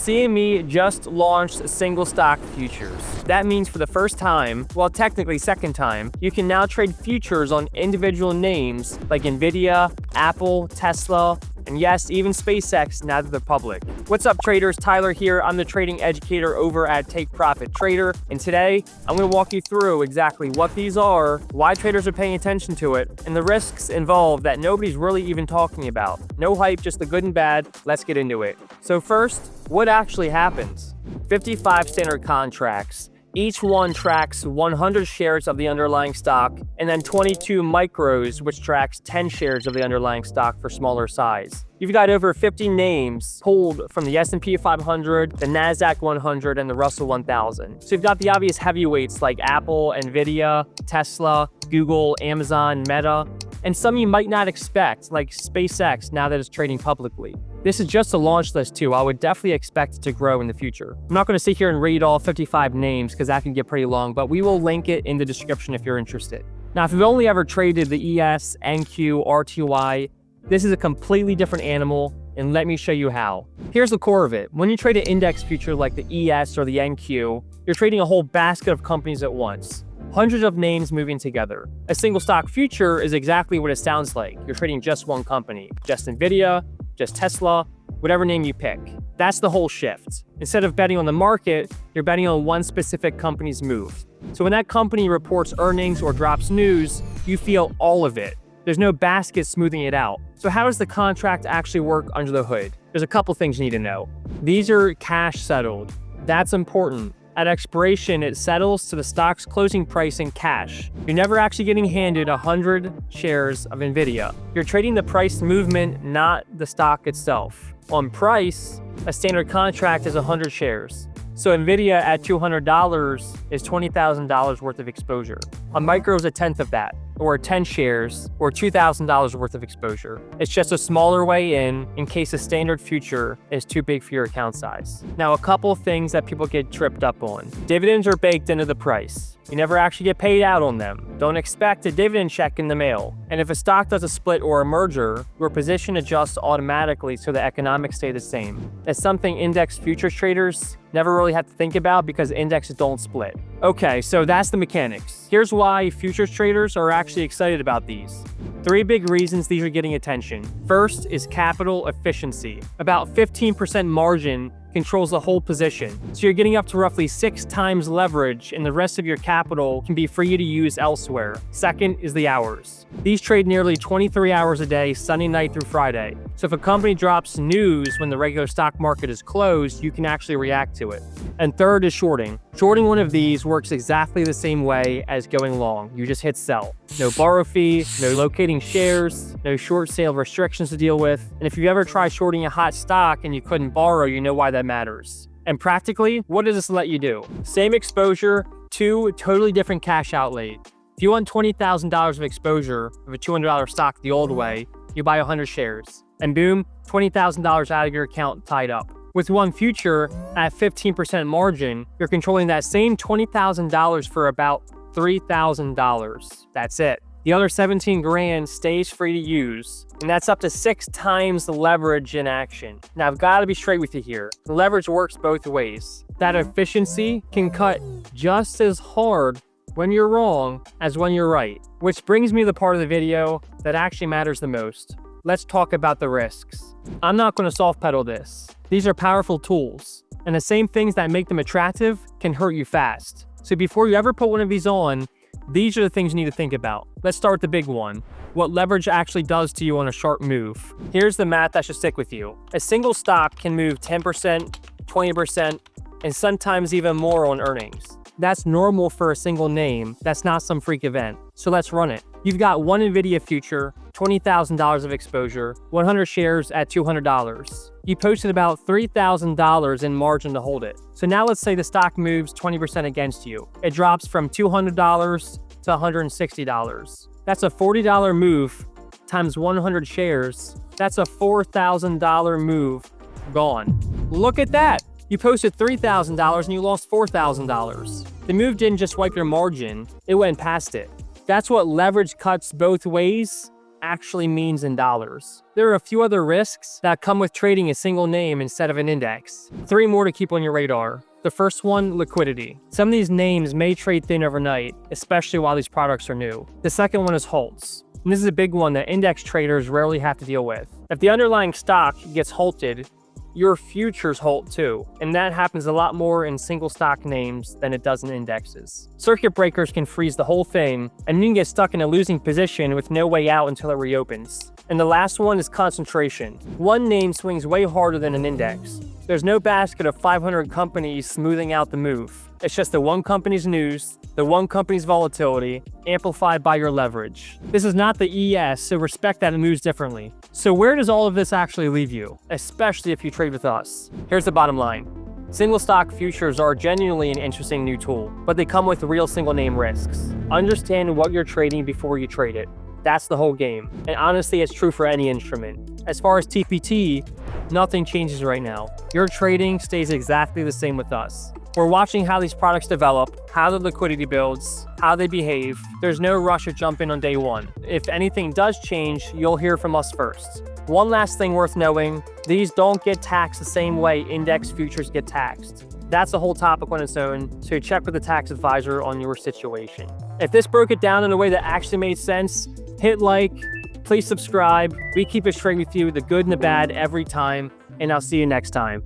CME just launched single stock futures. That means for the first time, well technically second time, you can now trade futures on individual names like Nvidia, Apple, Tesla, and yes, even SpaceX now that they're public. What's up traders, Tyler here. I'm the trading educator over at TakeProfitTrader, and today I'm going to walk you through exactly what these are, why traders are paying attention to it, and the risks involved that nobody's really even talking about. No hype, just the good and bad. Let's get into it. So first, what actually happens? 55 standard contracts. Each one tracks 100 shares of the underlying stock, and then 22 micros, which tracks 10 shares of the underlying stock for smaller size. You've got over 50 names pulled from the S&P 500, the NASDAQ 100, and the Russell 1000. So you've got the obvious heavyweights like Apple, Nvidia, Tesla, Google, Amazon, Meta, and some you might not expect, like SpaceX now that it's trading publicly. This is just a launch list too. I would definitely expect it to grow in the future. I'm not going to sit here and read all 55 names because that can get pretty long, but we will link it in the description if you're interested. Now, if you've only ever traded the ES, NQ, RTY, this is a completely different animal, and let me show you how. Here's the core of it. When you trade an index future like the ES or the NQ, you're trading a whole basket of companies at once. Hundreds of names moving together. A single stock future is exactly what it sounds like. You're trading just one company, just Nvidia, just Tesla, whatever name you pick. That's the whole shift. Instead of betting on the market, you're betting on one specific company's move. So when that company reports earnings or drops news, you feel all of it. There's no basket smoothing it out. So how does the contract actually work under the hood? There's a couple things you need to know. These are cash settled. That's important. At expiration, it settles to the stock's closing price in cash. You're never actually getting handed 100 shares of Nvidia. You're trading the price movement, not the stock itself. On price, a standard contract is 100 shares. So Nvidia at $200 is $20,000 worth of exposure. A micro is a tenth of that, or 10 shares, or $2,000 worth of exposure. It's just a smaller way in case a standard future is too big for your account size. Now, a couple of things that people get tripped up on. Dividends are baked into the price. You never actually get paid out on them. Don't expect a dividend check in the mail. And if a stock does a split or a merger, your position adjusts automatically so the economics stay the same. That's something index futures traders never really have to think about because indexes don't split. Okay, so that's the mechanics. Here's why futures traders are actually excited about these. 3 big reasons these are getting attention. First is capital efficiency. About 15% margin controls the whole position. So you're getting up to roughly 6 times leverage, and the rest of your capital can be for you to use elsewhere. Second is the hours. These trade nearly 23 hours a day, Sunday night through Friday. So if a company drops news when the regular stock market is closed, you can actually react to it. And third is shorting. Shorting one of these works exactly the same way as going long. You just hit sell. No borrow fee, no locating shares, no short sale restrictions to deal with. And if you ever try shorting a hot stock and you couldn't borrow, you know why that matters. And practically, what does this let you do? Same exposure, 2 totally different cash outlays. If you want $20,000 of exposure of a $200 stock the old way, you buy 100 shares. And boom, $20,000 out of your account tied up. With one future at 15% margin, you're controlling that same $20,000 for about $3,000. That's it. The other 17 grand stays free to use, and that's up to 6 times the leverage in action. Now, I've got to be straight with you here. The leverage works both ways. That efficiency can cut just as hard when you're wrong as when you're right. Which brings me to the part of the video that actually matters the most. Let's talk about the risks. I'm not going to soft pedal this. These are powerful tools, and the same things that make them attractive can hurt you fast. So before you ever put one of these on, these are the things you need to think about. Let's start with the big one. What leverage actually does to you on a sharp move. Here's the math that should stick with you. A single stock can move 10%, 20%, and sometimes even more on earnings. That's normal for a single name. That's not some freak event. So let's run it. You've got one Nvidia future, $20,000 of exposure, 100 shares at $200. You posted about $3,000 in margin to hold it. So now let's say the stock moves 20% against you. It drops from $200 to $160. That's a $40 move times 100 shares. That's a $4,000 move gone. Look at that. You posted $3,000 and you lost $4,000. The move didn't just wipe your margin, it went past it. That's what leverage cuts both ways actually means in dollars. There are a few other risks that come with trading a single name instead of an index. 3 more to keep on your radar. The first one, liquidity. Some of these names may trade thin overnight, especially while these products are new. The second one is halts. And this is a big one that index traders rarely have to deal with. If the underlying stock gets halted, your futures halt too, and that happens a lot more in single stock names than it does in indexes. Circuit breakers can freeze the whole thing, and you can get stuck in a losing position with no way out until it reopens. And the last one is concentration. One name swings way harder than an index. There's no basket of 500 companies smoothing out the move. It's just the one company's news, the one company's volatility, amplified by your leverage. This is not the ES, so respect that it moves differently. So where does all of this actually leave you, especially if you trade with us? Here's the bottom line. Single stock futures are genuinely an interesting new tool, but they come with real single name risks. Understand what you're trading before you trade it. That's the whole game. And honestly, it's true for any instrument. As far as TPT, nothing changes right now. Your trading stays exactly the same with us. We're watching how these products develop, how the liquidity builds, how they behave. There's no rush to jump in on day one. If anything does change, you'll hear from us first. One last thing worth knowing, these don't get taxed the same way index futures get taxed. That's a whole topic on its own, so check with the tax advisor on your situation. If this broke it down in a way that actually made sense, hit like, please subscribe. We keep it straight with you, the good and the bad every time, and I'll see you next time.